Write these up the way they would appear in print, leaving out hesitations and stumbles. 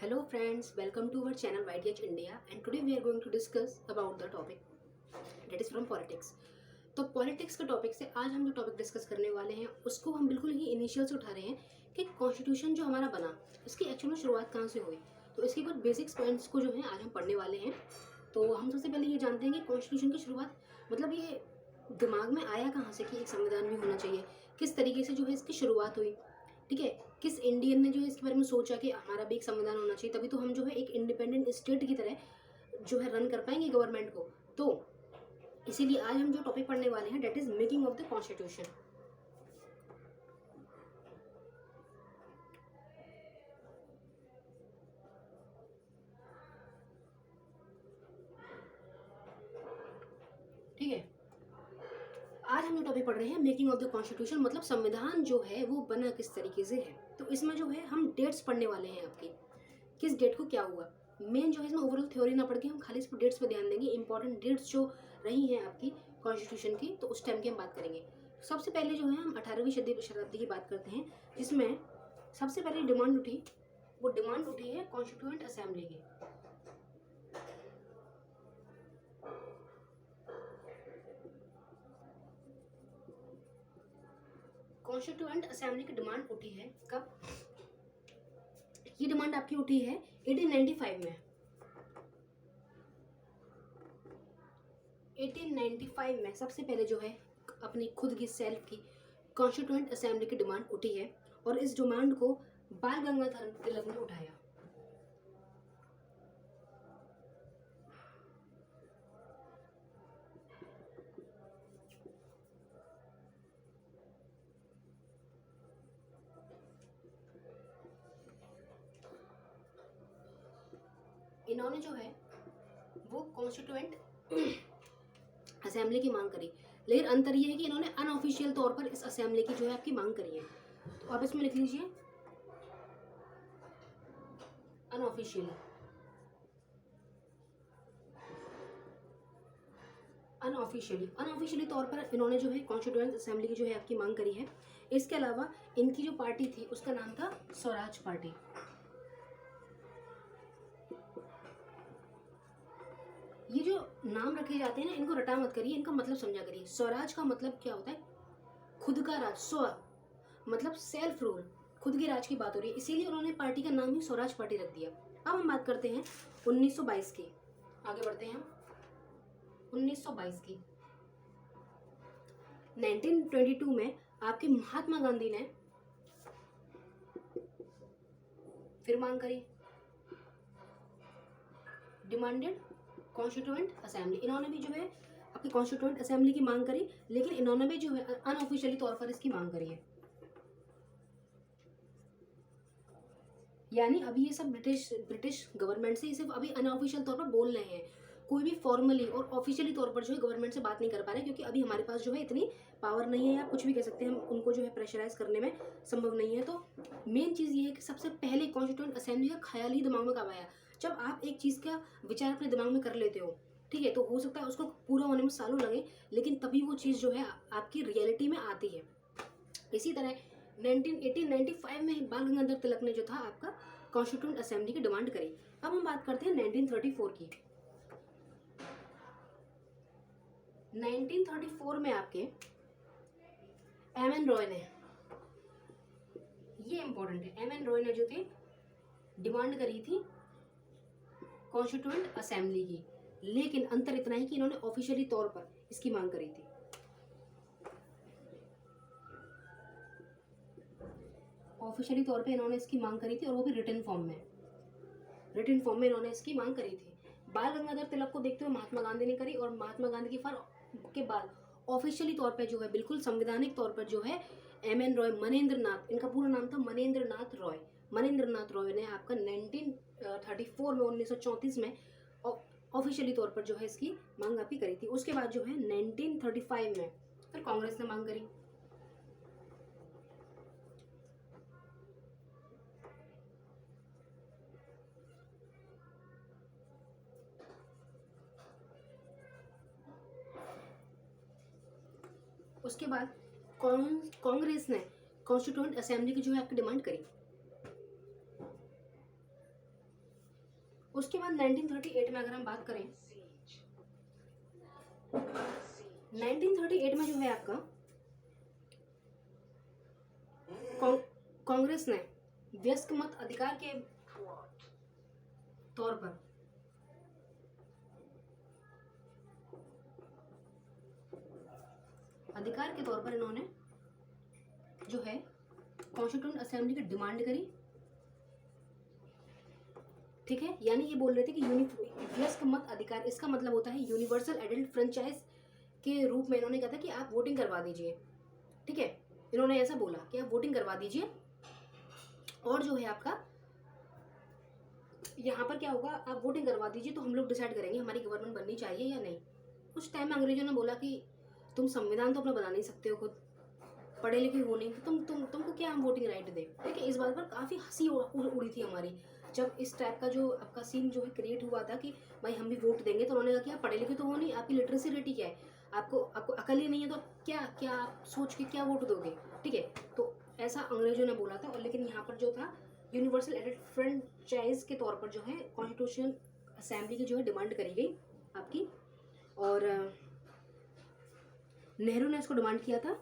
Hello friends, welcome to our channel YTH India and today we are going to discuss about the topic that is from politics। तो politics के topic से आज हम जो topic discuss करने वाले हैं उसको हम बिल्कुल ही इनिशियल से उठा रहे हैं कि कॉन्स्टिट्यूशन जो हमारा बना इसकी एक्चुअल में शुरुआत कहाँ से हुई। तो इसके कुछ बेसिक्स पॉइंट्स को जो है आज हम पढ़ने वाले हैं। तो हम सबसे पहले ये जानते हैं कि कॉन्स्टिट्यूशन की शुरुआत मतलब ये दिमाग में आया कहाँ से कि एक संविधान भी होना चाहिए, किस तरीके से जो है इसकी शुरुआत हुई, ठीक है, किस इंडियन ने जो है इसके बारे में सोचा कि हमारा भी एक संविधान होना चाहिए, तभी तो हम जो है एक इंडिपेंडेंट स्टेट की तरह जो है रन कर पाएंगे गवर्नमेंट को। तो इसीलिए आज हम जो टॉपिक पढ़ने वाले हैं that is making of the constitution. ठीक है, आज हम जो टॉपिक पढ़ रहे हैं मेकिंग ऑफ द कॉन्स्टिट्यूशन मतलब संविधान जो है वो बना किस तरीके से है। तो इसमें जो है हम डेट्स पढ़ने वाले हैं आपकी, किस डेट को क्या हुआ। मेन जो है इसमें ओवरऑल थ्योरी ना पढ़ के हम खाली इस पर डेट्स पे ध्यान देंगे, इंपॉर्टेंट डेट्स जो रही हैं आपकी कॉन्स्टिट्यूशन की, तो उस टाइम की हम बात करेंगे। सबसे पहले जो है हम 18वीं शताब्दी की बात करते हैं, जिसमें सबसे पहले डिमांड उठी, वो डिमांड उठी है कॉन्स्टिट्यूएंट असेंबली की। कॉन्स्टिट्यूएंट असेंबली की डिमांड उठी है कब? ये डिमांड आपकी उठी है 1895 में। 1895 में सबसे पहले जो है अपनी खुद की सेल्फ की कॉन्स्टिट्यूएंट असेंबली की डिमांड उठी है और इस डिमांड को बाल गंगाधर तिलक ने उठाया। इन्होंने जो है वो कॉन्स्टिट्यूएंट असेंबली की मांग करी, लेकिन अंतर ये है कि इन्होंने अनऑफिशियल तौर पर इस असेंबली की जो है आपकी मांग करी है। तो आप इसमें लिख लीजिए अनऑफिशियली। अनऑफिशियली तौर पर इन्होंने जो है कॉन्स्टिट्यूएंट असेंबली की जो है आपकी मांग करी है। इसके अलावा इनकी जो पार्टी थी उसका नाम था स्वराज पार्टी। ये जो नाम रखे जाते हैं ना, इनको रटा मत करिए, इनका मतलब समझा करिए। स्वराज का मतलब क्या होता है? खुद का राज। स्व मतलब सेल्फ रूल, खुद के राज की बात हो रही है, इसीलिए उन्होंने पार्टी का नाम ही स्वराज पार्टी रख दिया। अब हम बात करते हैं 1922 की, आगे बढ़ते हैं हम 1922 की। 1922 में आपके महात्मा गांधी ने फिर मांग करी, डिमांडेड कॉन्स्टिट्यूएंट असेंबली। इन्होंने भी जो है अपनी कॉन्स्टिट्यूएंट असेंबली की मांग करी, लेकिन इन्होंने भी जो है अनऑफिशियली तौर पर इसकी मांग करी है। यानी अभी ये सब ब्रिटिश गवर्नमेंट से ये सिर्फ अभी अनऑफिशियल तौर पर बोल रहे हैं, कोई भी फॉर्मली और ऑफिशियली तौर पर जो है गवर्नमेंट से बात नहीं कर पा रहे, क्योंकि अभी हमारे पास जो है इतनी पावर नहीं है, या कुछ भी कह सकते हैं हम उनको जो है प्रेशराइज करने में संभव नहीं है। तो मेन चीज़ ये है कि सबसे पहले कॉन्स्टिट्यूएंट असेंबली का ख्याल ही दिमाग में कब आया? जब आप एक चीज़ का विचार अपने दिमाग में कर लेते हो, ठीक है, तो हो सकता है उसको पूरा होने में सालों लगे, लेकिन तभी वो चीज़ जो है आपकी रियलिटी में आती है। इसी तरह 1895 में बाल गंगाधर तिलक ने जो था आपका कॉन्स्टिट्यूएंट असेंबली की डिमांड करी। अब हम बात करते हैं 1934 की। 1934 में आपके एम.एन. रॉय ने, ये इंपॉर्टेंट है, एम.एन. रॉय ने जो थे डिमांड करी थी कॉन्स्टिट्यूएंट असेंबली की, लेकिन अंतर इतना ही कि इन्होंने ऑफिशियली तौर पर इसकी मांग करी थी। ऑफिशियली तौर पे इन्होंने इसकी मांग करी थी और वो भी रिटन फॉर्म में इन्होंने इसकी मांग करी थी। बाल गंगाधर तिलक को देखते हुए महात्मा गांधी ने करी, और महात्मा गांधी के बाद ऑफिशियली तौर पे जो है बिल्कुल संवैधानिक तौर पर जो है एम.एन. रॉय, मनेंद्र नाथ, इनका पूरा नाम था मनेंद्र नाथ रॉय ने आपका 1934 में 1934 में ऑफिशियली तौर पर जो है इसकी मांग आपकी करी थी। उसके बाद जो है 1935 में फिर कांग्रेस ने मांग करी। उसके बाद कांग्रेस ने कॉन्स्टिट्यूएंट असेंबली की जो है आपकी डिमांड करी। उसके बाद 1938 में अगर हम बात करें, 1938 में जो है आपका कांग्रेस ने वयस्क मत अधिकार के तौर पर इन्होंने जो है कॉन्स्टिट्यूएंट असेंबली की डिमांड करी, ठीक है। यानी ये बोल रहे थे कि वयस्क मत अधिकार, इसका मतलब होता है यूनिवर्सल एडल्ट फ्रेंचाइज के रूप में इन्होंने कहा था कि आप वोटिंग करवा दीजिए, ठीक है। इन्होंने ऐसा बोला कि आप वोटिंग करवा दीजिए और जो है आपका यहाँ पर क्या होगा, आप वोटिंग करवा दीजिए तो हम लोग डिसाइड करेंगे हमारी गवर्नमेंट बननी चाहिए या नहीं। उस टाइम में अंग्रेजों ने बोला कि तुम संविधान तो अपना बना नहीं सकते हो, खुद पढ़े लिखे हो नहीं, तो तुमको क्या हम वोटिंग राइट दे, ठीक है। इस बात पर काफ़ी हंसी उड़ी थी हमारी, जब इस टाइप का जो आपका सीन जो है क्रिएट हुआ था कि भाई हम भी वोट देंगे। तो उन्होंने कहा कि आप पढ़े लिखे तो हो नहीं, आपकी लिटरेसी रेट ही क्या है, आपको अकल ही नहीं है, तो क्या क्या आप सोच के क्या वोट दोगे, ठीक है। तो ऐसा अंग्रेजों ने बोला था। और लेकिन यहाँ पर जो था यूनिवर्सल एडल्ट फ्रेंचाइज के तौर पर जो है कॉन्स्टिट्यूशन असेंबली की जो है डिमांड करी गई आपकी, और नेहरू ने इसको डिमांड किया था,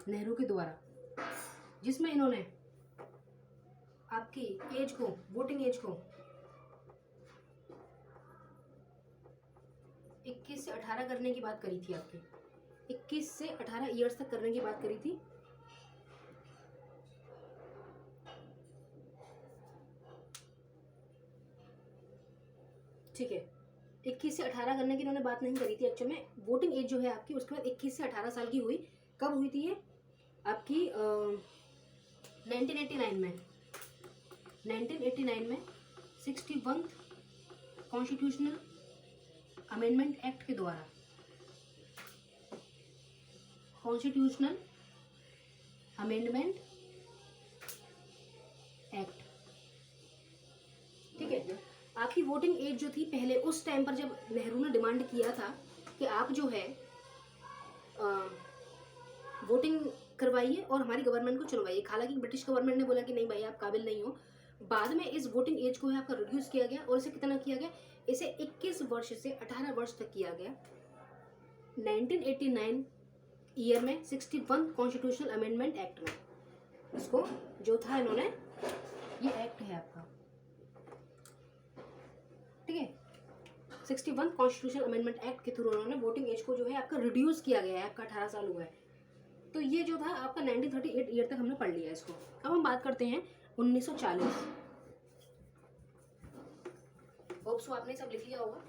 नेहरू के द्वारा, जिसमें इन्होंने आपकी एज को, वोटिंग एज को 21 से 18 करने की बात करी थी, आपकी 21 से 18 ईयर्स तक करने की बात करी थी। ठीक है, 21 से 18 करने की इन्होंने बात नहीं करी थी। एक्चुअल में वोटिंग एज जो है आपकी उसके बाद 21 से 18 साल की हुई। कब हुई थी ये आपकी 1989 में 61 कॉन्स्टिट्यूशनल अमेंडमेंट एक्ट के द्वारा, कॉन्स्टिट्यूशनल अमेंडमेंट एक्ट, ठीक है। आपकी वोटिंग एज जो थी पहले उस टाइम पर जब नेहरू ने डिमांड किया था कि आप जो है वोटिंग करवाइए और हमारी गवर्नमेंट को चुनवाइए, हालांकि ब्रिटिश गवर्नमेंट ने बोला कि नहीं भाई आप काबिल नहीं हो। बाद में इस वोटिंग एज को है आपका रिड्यूस किया गया और इसे कितना किया गया, इसे 21 वर्ष से 18 वर्ष तक किया गया। 1989 ईयर में 61 कॉन्स्टिट्यूशनल अमेंडमेंट एक्ट में इसको जो था इन्होंने, ये एक्ट है आपका, ठीक है। 61 कॉन्स्टिट्यूशनल अमेंडमेंट एक्ट के थ्रू उन्होंने वोटिंग एज को जो है आपका रिड्यूस किया गया है, आपका 18 साल हुआ है। तो ये जो था आपका 1938 ईयर तक हमने पढ़ लिया इसको। अब हम बात करते हैं 1940। होप्स आपने सब लिख लिया होगा।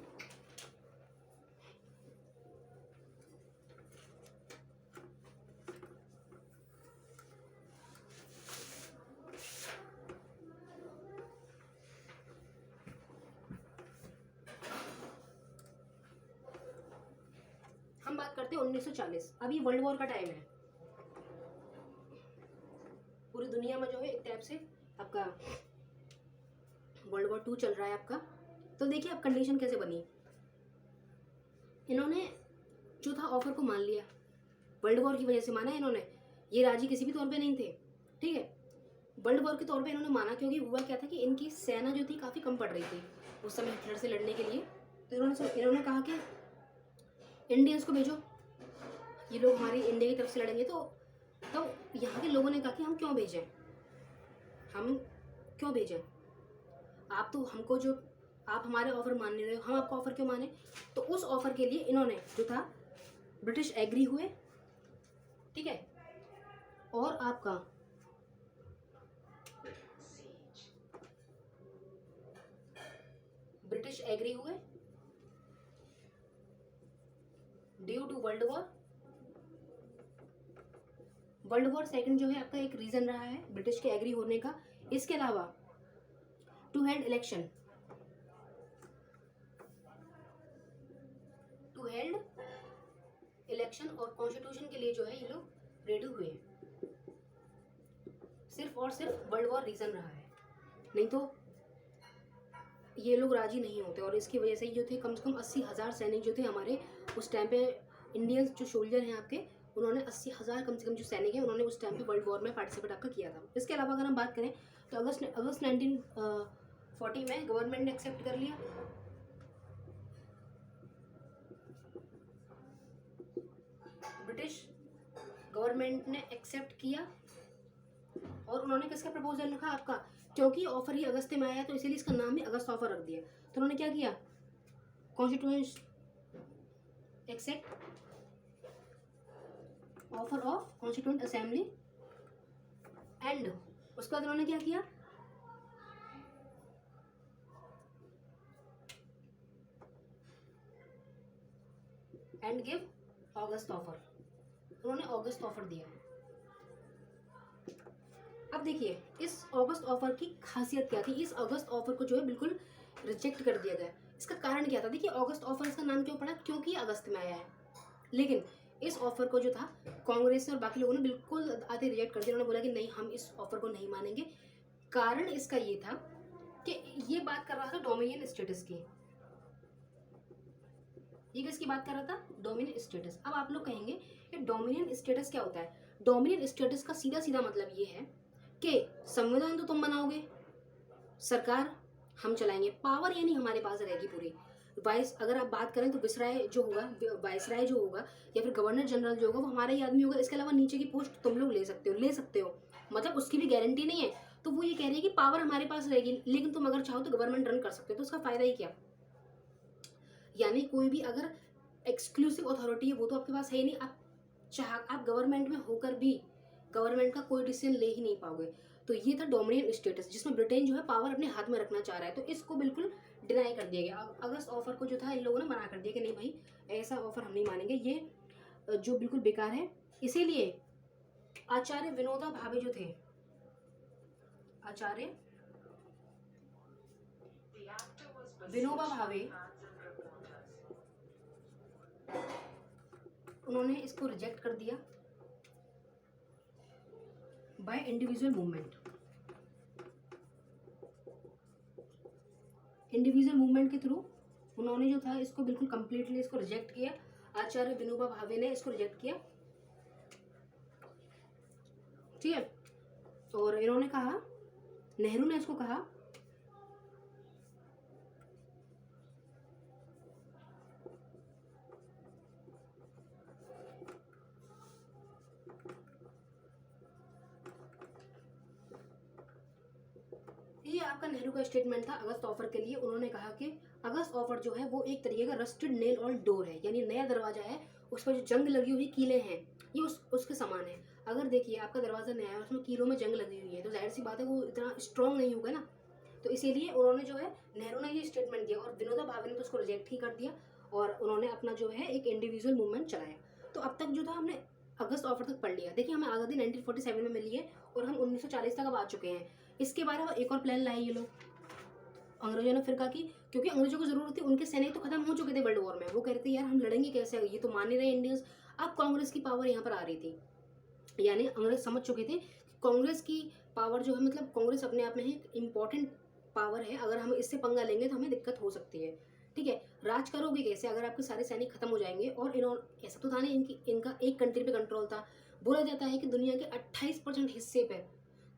हम बात करते हैं 1940। अभी वर्ल्ड वॉर का टाइम है, पूरी दुनिया में जो है एक टाइप से आपका वर्ल्ड वॉर 2 चल रहा है आपका। तो देखिए अब कंडीशन कैसे बनी, इन्होंने जो था ऑफर को मान लिया, वर्ल्ड वॉर की वजह से माना इन्होंने, ये राजी किसी भी तौर पे नहीं थे, ठीक है। वर्ल्ड वॉर के तौर पे इन्होंने माना क्योंकि हुआ क्या था कि इनकी सेना जो थी काफ़ी कम पड़ रही थी उस समय हिटलर से लड़ने के लिए। तो इन्होंने कहा कि इंडियंस को भेजो, ये लोग हमारी इंडिया की तरफ से लड़ेंगे। तो यहाँ के लोगों ने कहा कि हम क्यों भेजें, आप तो हमको जो आप हमारे ऑफर मान नहीं रहे हो, हम आपका ऑफर क्यों माने। तो उस ऑफर के लिए इन्होंने जो था ब्रिटिश एग्री हुए, ठीक है। और आपका ब्रिटिश एग्री हुए due to world war second जो है आपका एक रीजन रहा है ब्रिटिश के एग्री होने का। इसके अलावा टू हेल्ड इलेक्शन और कॉन्स्टिट्यूशन के लिए जो है ये लोग रेडी हुए हैं। सिर्फ और सिर्फ वर्ल्ड वॉर रीजन रहा है, नहीं तो ये लोग राजी नहीं होते। और इसकी वजह से जो थे कम से कम 80,000 सैनिक जो थे हमारे उस टाइम पे, इंडियंस जो सोल्जर हैं आपके, उन्होंने 80,000 कम से कम जो सैनिक हैं उन्होंने उस टाइम पे वर्ल्ड वॉर में पार्टिसिपेट आपका किया था। इसके अलावा अगर हम बात करें तो अगस्त 1940 में गवर्नमेंट ने एक्सेप्ट कर लिया। ब्रिटिश गवर्नमेंट ने एक्सेप्ट किया और उन्होंने किसका प्रपोजल रखा आपका, क्योंकि ऑफर ही अगस्त में आया तो इसीलिए इसका नाम भी अगस्त ऑफर रख दिया। तो उन्होंने क्या किया, constituent accept offer of constituent assembly and उसके बाद उन्होंने क्या किया, एंड गिव ऑगस्ट ऑफर, उन्होंने ऑगस्ट ऑफर दिया। अब देखिए इस ऑगस्ट ऑफर की खासियत क्या थी, इस ऑगस्ट ऑफर को जो है बिल्कुल रिजेक्ट कर दिया गया। इसका कारण क्या था, देखिए ऑगस्ट ऑफर इसका नाम क्यों पड़ा, क्योंकि अगस्त में आया है। लेकिन इस ऑफर को जो था कांग्रेस और बाकी लोगों ने बिल्कुल आधे रिजेक्ट कर दिया। उन्होंने बोला कि नहीं, हम इस ऑफर को नहीं मानेंगे। कारण इसका ये था कि ये बात कर रहा था डोमिनियन स्टेटस की। ये किसकी बात कर रहा था, डोमिनियन स्टेटस। अब आप लोग कहेंगे कि डोमिनियन स्टेटस क्या होता है। डोमिनियन स्टेटस का सीधा सीधा मतलब ये है कि संविधान तो तुम बनाओगे, सरकार हम चलाएंगे, पावर यानी हमारे पास रहेगी पूरी। वाइस अगर आप बात करें तो विसराय जो होगा, वाइसराय जो होगा या फिर गवर्नर जनरल जो होगा वो हमारा ही आदमी होगा। इसके अलावा नीचे की पोस्ट तुम लोग ले सकते हो, मतलब उसकी भी गारंटी नहीं है। तो वो ये कह रही है कि पावर हमारे पास रहेगी, लेकिन तुम अगर चाहो तो गवर्नमेंट रन कर सकते हो। तो उसका फायदा ही क्या, यानी कोई भी अगर एक्सक्लूसिव अथॉरिटी है वो तो आपके पास है ही नहीं। आप गवर्नमेंट में होकर भी गवर्नमेंट का कोई डिसीजन ले ही नहीं पाओगे। तो ये था डोमिनियन स्टेटस, जिसमें ब्रिटेन जो है पावर अपने हाथ में रखना चाह रहा है। तो इसको बिल्कुल डिनाई कर दिया गया। अगस्त ऑफर को जो था इन लोगों ने मना कर दिया कि नहीं भाई, ऐसा ऑफर हम नहीं मानेंगे, ये जो बिल्कुल बेकार है। इसीलिए आचार्य विनोबा भावे जो थे, आचार्य विनोबा भावे, उन्होंने इसको रिजेक्ट कर दिया by individual movement. Individual movement के थ्रू उन्होंने जो था इसको बिल्कुल कंप्लीटली इसको रिजेक्ट किया। आचार्य विनोबा भावे ने इसको रिजेक्ट किया, ठीक है। और इन्होंने कहा, नेहरू ने इसको कहा ये आपका नेहरू का स्टेटमेंट था अगस्त ऑफर के लिए। उन्होंने कहा कि अगस्त ऑफर जो है वो एक तरीके का रस्टेड नेल ऑन डोर है, यानी नया दरवाजा है, उस पर जो जंग लगी हुई कीले हैं ये उसके समान है। अगर देखिए आपका दरवाजा नया है, उसमें कीलों में जंग लगी हुई है, तो जाहिर सी बात है वो इतना स्ट्रॉन्ग नहीं होगा ना। तो इसीलिए उन्होंने जो है, नेहरू ने ये स्टेटमेंट दिया और विनोबा भावे ने तो उसको रिजेक्ट ही कर दिया और उन्होंने अपना जो है एक इंडिविजुअल मूवमेंट चलाया। तो अब तक जो था हमने अगस्त ऑफर तक पढ़ लिया। देखिए हमें आज़ादी 1947 में मिली है और हम 1940 तक अब आ चुके हैं। इसके बारे में एक और प्लान लाए ये लोग, अंग्रेजों ने फिर कहा कि क्योंकि अंग्रेजों को जरूरत थी, उनके सैनिक तो खत्म हो चुके थे वर्ल्ड वॉर में, वो कह रहे थे यार हम लड़ेंगे कैसे, ये तो मान नहीं रहे इंडियंस। अब कांग्रेस की पावर यहाँ पर आ रही थी, यानी अंग्रेज समझ चुके थे कांग्रेस की पावर जो है, मतलब कांग्रेस अपने आप में ही इंपॉर्टेंट पावर है, अगर हम इससे पंगा लेंगे तो हमें दिक्कत हो सकती है, ठीक है। राज करोगे कैसे अगर आपके सारे सैनिक खत्म हो जाएंगे। और इन्होंने, ऐसा तो था नहीं इनका एक कंट्री पे कंट्रोल था। बोला जाता है कि दुनिया के 28% हिस्से पे,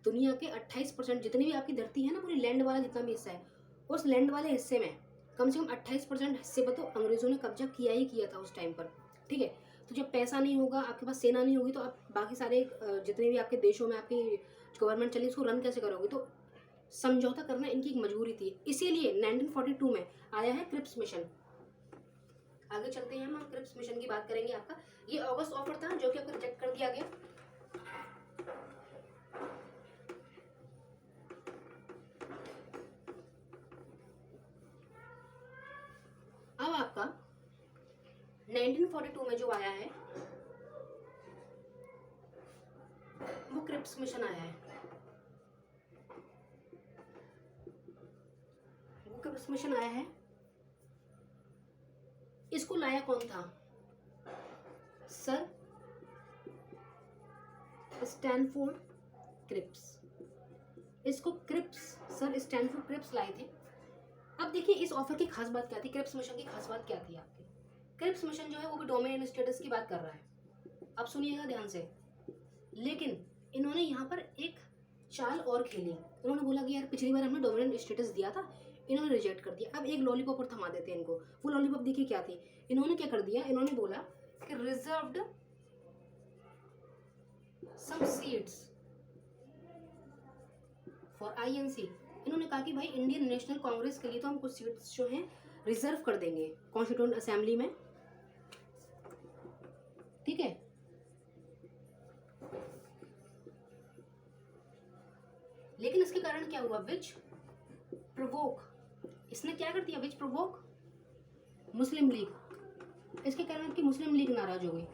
दुनिया के 28% जितनी भी आपकी धरती है ना, पूरी लैंड वाला जितना भी हिस्सा है, उस लैंड वाले हिस्से में कम से कम 28% हिस्से पर तो अंग्रेजों ने कब्जा किया ही किया था उस टाइम पर, ठीक है। तो जब पैसा नहीं होगा, आपके पास सेना नहीं होगी, तो आप बाकी सारे जितने भी आपके देशों में आपकी गवर्नमेंट चली उसको रन कैसे करोगे। तो समझौता करना इनकी एक मजबूरी थी। इसीलिए 1942 में आया है क्रिप्स मिशन। आगे चलते हैं, हम क्रिप्स मिशन की बात करेंगे। आपका ये अगस्त ऑफर था जो कि आपको रिजेक्ट कर दिया गया। अब आपका 1942 में जो आया है वो क्रिप्स मिशन आया है। वो क्रिप्स मिशन आया है, इसको लाया कौन था, सर स्टैनफोर्ड क्रिप्स। इसको सर स्टैनफोर्ड क्रिप्स लाए थे। अब देखिए इस ऑफर की खास बात क्या थी, क्रिप्स मिशन की खास बात क्या थी आपकी। क्रिप्स मिशन जो है वो भी डोमिनियन स्टेटस की बात कर रहा है, अब सुनिएगा ध्यान से। लेकिन इन्होंने यहाँ पर एक चाल और खेली। उन्होंने बोला कि यार पिछली बार हमने डोमिनेंट स्टेटस दिया था, इन्होंने रिजेक्ट कर दिया, अब एक लॉलीपॉप और थमा देते हैं इनको। वो लॉलीपॉप देखिए क्या थी, इन्होंने क्या कर दिया, इन्होंने बोला कि reserved some seats for INC. इन्होंने कहा कि भाई इंडियन नेशनल कांग्रेस के लिए तो हम कुछ सीट्स जो हैं रिजर्व कर देंगे कॉन्स्टिट्यूएंट असेंबली में, ठीक है। लेकिन इसके कारण क्या हुआ, विच प्रोवोक, इसने क्या कर दिया, विच प्रोवोक मुस्लिम लीग। इसके कारण कि मुस्लिम लीग नाराज हो गई।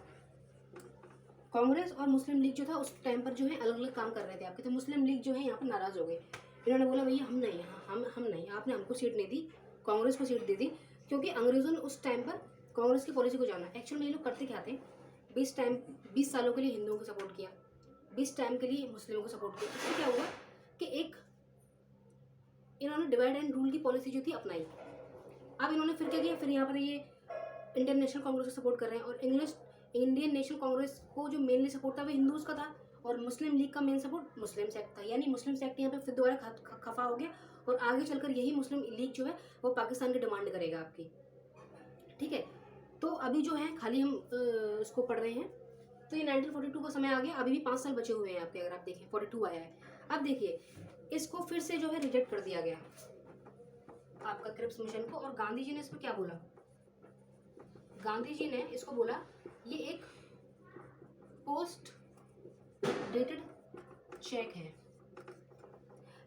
कांग्रेस और मुस्लिम लीग जो था उस टाइम पर जो है अलग अलग काम कर रहे थे आपके, तो मुस्लिम लीग जो है यहाँ पर नाराज हो गए। इन्होंने बोला भैया हम नहीं, हम नहीं, आपने हमको सीट नहीं दी, कांग्रेस को सीट दी थी। क्योंकि अंग्रेजों ने उस टाइम पर कांग्रेस की पॉलिसी को जाना। एक्चुअल में ये लोग करते क्या थे, 20 सालों के लिए हिंदुओं को सपोर्ट किया, 20 टाइम के लिए मुस्लिमों को सपोर्ट किया। इससे क्या हुआ कि एक इन्होंने डिवाइड एंड रूल की पॉलिसी जो थी अपनाई। अब इन्होंने फिर क्या किया, फिर यहाँ पर ये इंडियन नेशनल कांग्रेस को सपोर्ट कर रहे हैं, और इंडियन नेशनल कांग्रेस को जो मेनली सपोर्ट था वो हिंदूज का था, और मुस्लिम लीग का मेन सपोर्ट मुस्लिम सेक्ट था। यानी मुस्लिम सेक्ट यहाँ पे फिर दोबारा खफा हो गया, और आगे चलकर यही मुस्लिम लीग जो है वो पाकिस्तान की डिमांड करेगा आपकी, ठीक है। तो अभी जो है खाली हम इसको पढ़ रहे हैं, तो ये 1942 का समय आ गया, अभी भी 5 साल बचे हुए हैं आपके, अगर आप देखें 42 आया है। अब देखिए इसको फिर से जो है रिजेक्ट कर दिया गया आपका क्रिप्स मिशन को, और गांधी जी ने इसमें क्या बोला, गांधी जी ने इसको बोला ये एक पोस्ट डेटेड चेक है,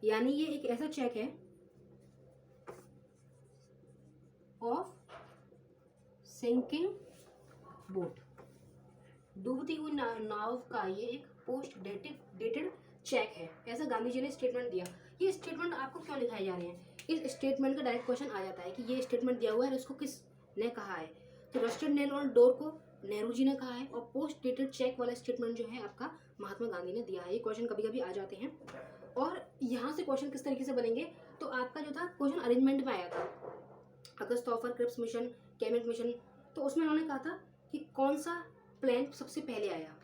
यानी ये एक ऐसा चेक है ऑफ सिंकिंग बोट, डूबती हुई नाव का ये एक पोस्ट डेटेड चेक है, ऐसा गांधी जी ने स्टेटमेंट दिया। ये स्टेटमेंट आपको क्यों लिखाए जा रहे हैं, इस स्टेटमेंट का डायरेक्ट क्वेश्चन आ जाता है कि ये स्टेटमेंट दिया हुआ है और इसको किसने कहा है, तो रस्टेड नेल और डोर को नेहरू जी ने कहा है, और पोस्ट डेटेड चेक वाला स्टेटमेंट जो है आपका महात्मा गांधी ने दिया है। ये क्वेश्चन कभी कभी आ जाते हैं, और यहाँ से क्वेश्चन किस तरीके से बनेंगे, तो आपका जो था क्वेश्चन अरेंजमेंट में आया था, August offer, Cripps mission, cabinet mission, तो उसमें उन्होंने कहा था कि कौन सा प्लान सबसे पहले आया,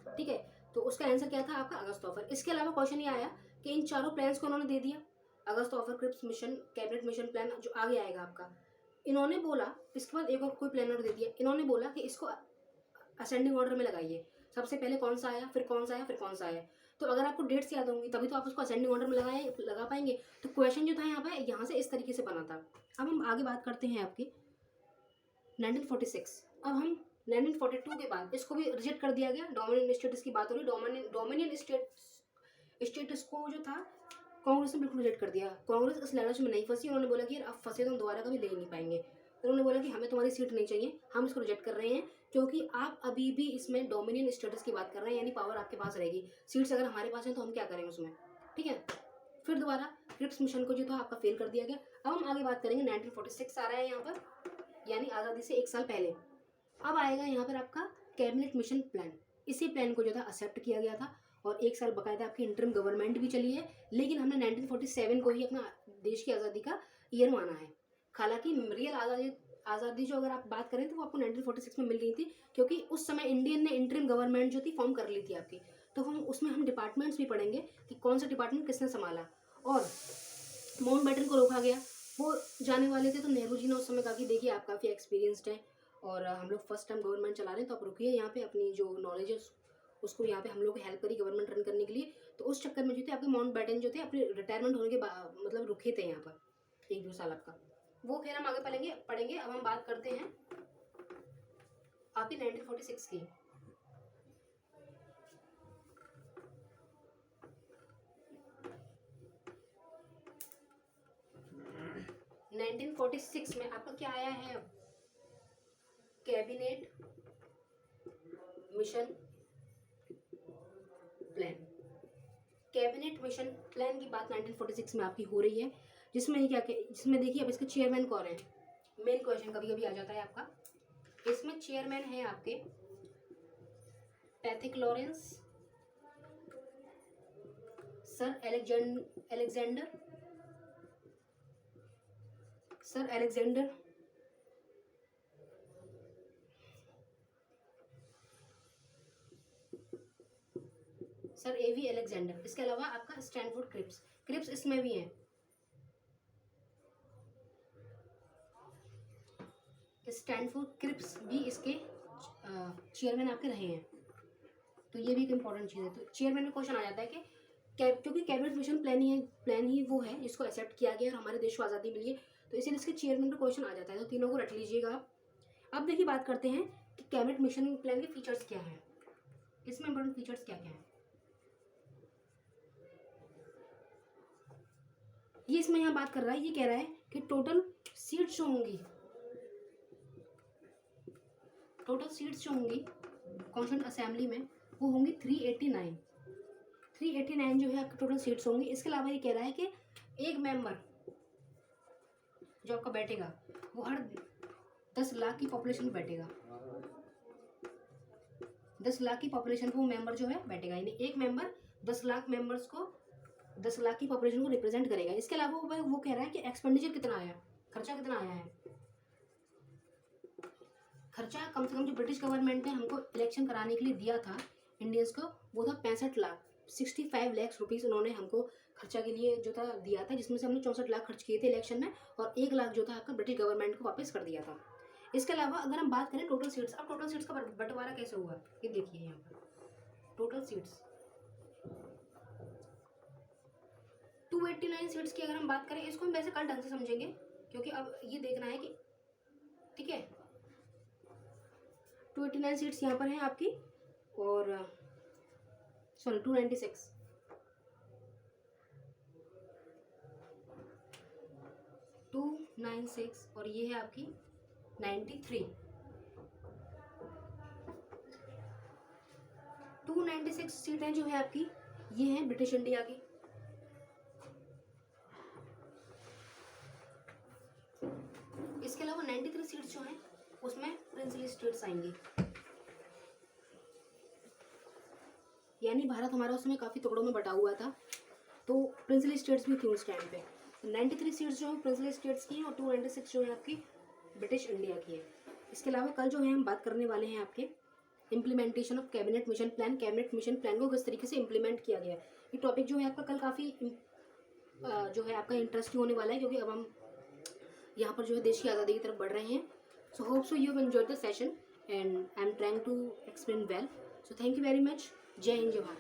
ठीक है, तो उसका आंसर क्या था आपका अगस्त ऑफर। इसके अलावा क्वेश्चन ये आया कि इन चारों प्लान्स को उन्होंने दे दिया, August offer, Cripps mission, cabinet mission plan जो आगे आएगा आपका, इन्होंने बोला इसके बाद एक और कोई प्लान और दे दिया, इन्होंने बोला कि इसको असेंडिंग ऑर्डर में लगाइए, सबसे पहले कौन सा आया, फिर कौन सा आया, फिर कौन सा आया। तो अगर आपको डेट्स याद होंगी तभी तो आप उसको असेंडिंग ऑर्डर में लगा पाएंगे। तो क्वेश्चन जो था यहाँ से इस तरीके से बना था। अब हम आगे बात करते हैं आपकी 1946। अब हम 1942 के बाद इसको भी रिजेक्ट कर दिया गया, डोमिनियन स्टेटस की बात हो रही, डोमिनियन स्टेटस को जो था कांग्रेस ने बिल्कुल रिजेक्ट कर दिया। कांग्रेस इस लड़ाई में नहीं फंसी, उन्होंने बोला कि यार अब फंसे तो हम दोबारा कभी ले नहीं पाएंगे। उन्होंने बोला कि हमें तुम्हारी सीट नहीं चाहिए, हम इसको रिजेक्ट कर रहे हैं, क्योंकि आप अभी भी इसमें डोमिनियन स्टेटस की बात कर रहे हैं, यानी पावर आपके पास रहेगी, सीट्स अगर हमारे पास है तो हम क्या करेंगे उसमें, ठीक है। फिर दोबारा क्रिप्स मिशन को जो था आपका फेल कर दिया गया। अब हम आगे बात करेंगे 1946 आ रहा है यहाँ पर, यानी आज़ादी से 1 साल पहले। अब आएगा यहाँ पर आपका कैबिनेट मिशन प्लान। इसी प्लान को जो था एक्सेप्ट किया गया था, और 1 साल बकायदा आपकी इंटरिम गवर्नमेंट भी चली है, लेकिन हमने 1947 को ही अपना देश की आज़ादी का ईयर माना है। हालांकि रियल आज़ादी जो अगर आप बात करें तो वो आपको 1946 में मिल गई थी, क्योंकि उस समय इंडियन ने इंटरिम गवर्नमेंट जो थी फॉर्म कर ली थी आपकी। तो हम उसमें हम डिपार्टमेंट्स भी पढ़ेंगे कि कौन सा डिपार्टमेंट किसने संभाला, और माउंटबेटन को रोका गया, वो जाने वाले थे, तो नेहरू जी ने उस समय कहा कि देखिए आप काफ़ी एक्सपीरियंसड हैं और हम लोग फर्स्ट टाइम गवर्नमेंट चला रहे हैं, तो आप रुकिए यहाँ पे, अपनी जो नॉलेज है उसको यहाँ पे हम लोग हेल्प करी गवर्नमेंट रन करने के लिए। तो उस चक्कर में जो थे आपके माउंटबेटन जो थे अपने रिटायरमेंट होने के बाद मतलब रुके थे यहाँ पर 1-2 साल आपका, वो फिर हम आगे पढ़ेंगे। अब हम बात करते हैं आपकी 1946 की। 1946 में आपका क्या आया है, अब cabinet mission plan. Cabinet mission plan की बात 1946 में आपकी हो रही है, जिसमें देखिए अब इसके चेयरमैन कौन है, मेन क्वेश्चन कभी कभी आ जाता है आपका। इसमें चेयरमैन है आपके Pethick Lawrence, sir Alexander sir A V Alexander. इसके अलावा आपका स्टैनफोर्ड क्रिप्स, क्रिप्स इसमें भी है, स्टैनफोर्ड क्रिप्स भी इसके चेयरमैन आपके रहे हैं। तो ये भी एक इंपॉर्टेंट चीज़ है। तो चेयरमैन में क्वेश्चन आ जाता है कि क्योंकि कैबिनेट मिशन प्लान ही वो है जिसको एक्सेप्ट किया गया और हमारे देश को आज़ादी मिली है, तो इसीलिए इसके चेयरमैन का क्वेश्चन आ जाता है। तो तीनों को रट लीजिएगा आप। अब देखिए बात करते हैं कि कैबिनेट मिशन प्लान के फीचर्स क्या हैं, इसमें इंपॉर्टेंट फीचर्स क्या क्या हैं। ये इसमें यहाँ बात कर रहा है, ये कह रहा है कि टोटल सीट्स जो होंगी कॉन्स्टिट्यूएंट असेंबली में वो होंगी 389 जो है आपके टोटल सीट्स होंगी। इसके अलावा ये कह रहा है कि एक मेंबर जो आपका बैठेगा वो हर 10 लाख की पॉपुलेशन में बैठेगा, 10 लाख की पॉपुलेशन को वो मेंबर जो है बैठेगा, यानी एक मेंबर 10 लाख मेंबर्स को, 10 लाख की पॉपुलेशन को रिप्रेजेंट करेगा। इसके अलावा वो कह रहा है कि एक्सपेंडिचर कितना आया, खर्चा कितना आया है। खर्चा कम से कम जो ब्रिटिश गवर्नमेंट ने हमको इलेक्शन कराने के लिए दिया था इंडियंस को, वो था 65 लाख, 65 लाख रुपीज़ उन्होंने हमको खर्चा के लिए जो था दिया था, जिसमें से हमने 64 लाख खर्च किए थे इलेक्शन में और 1 लाख जो था आपका ब्रिटिश गवर्नमेंट को वापस कर दिया था। इसके अलावा अगर हम बात करें टोटल सीट्स, अब टोटल सीट्स का बंटवारा कैसे हुआ ये देखिए यहाँ पर। टोटल सीट्स 289 सीट्स की अगर हम बात करें, इसको हम वैसे कल ढंग से समझेंगे क्योंकि अब ये देखना है कि ठीक है 289 सीट्स यहाँ पर हैं आपकी, और सॉरी 296 और ये है आपकी 93। 296 सीटें जो है आपकी ये हैं ब्रिटिश इंडिया की। इसके अलावा 93 सीट्स जो हैं उसमें प्रिंसली स्टेट्स आएंगी, यानी भारत हमारा उसमें काफ़ी टुकड़ों में बटा हुआ था, तो प्रिंसली स्टेट्स भी थी उस टाइम पे। 93 सीट्स जो है प्रिंसली स्टेट्स की हैं और 296 जो है आपकी ब्रिटिश इंडिया की है। इसके अलावा कल जो है हम बात करने वाले हैं आपके implementation of cabinet mission plan, cabinet mission plan को किस तरीके से इम्प्लीमेंट किया गया है। ये टॉपिक जो है आपका कल काफ़ी जो है आपका इंटरेस्टिंग होने वाला है, क्योंकि अब हम यहाँ पर जो है देश की आज़ादी की तरफ बढ़ रहे हैं। So hope so you have enjoyed the session and I am trying to explain well. So thank you very much. जय हिंद, जय भारत।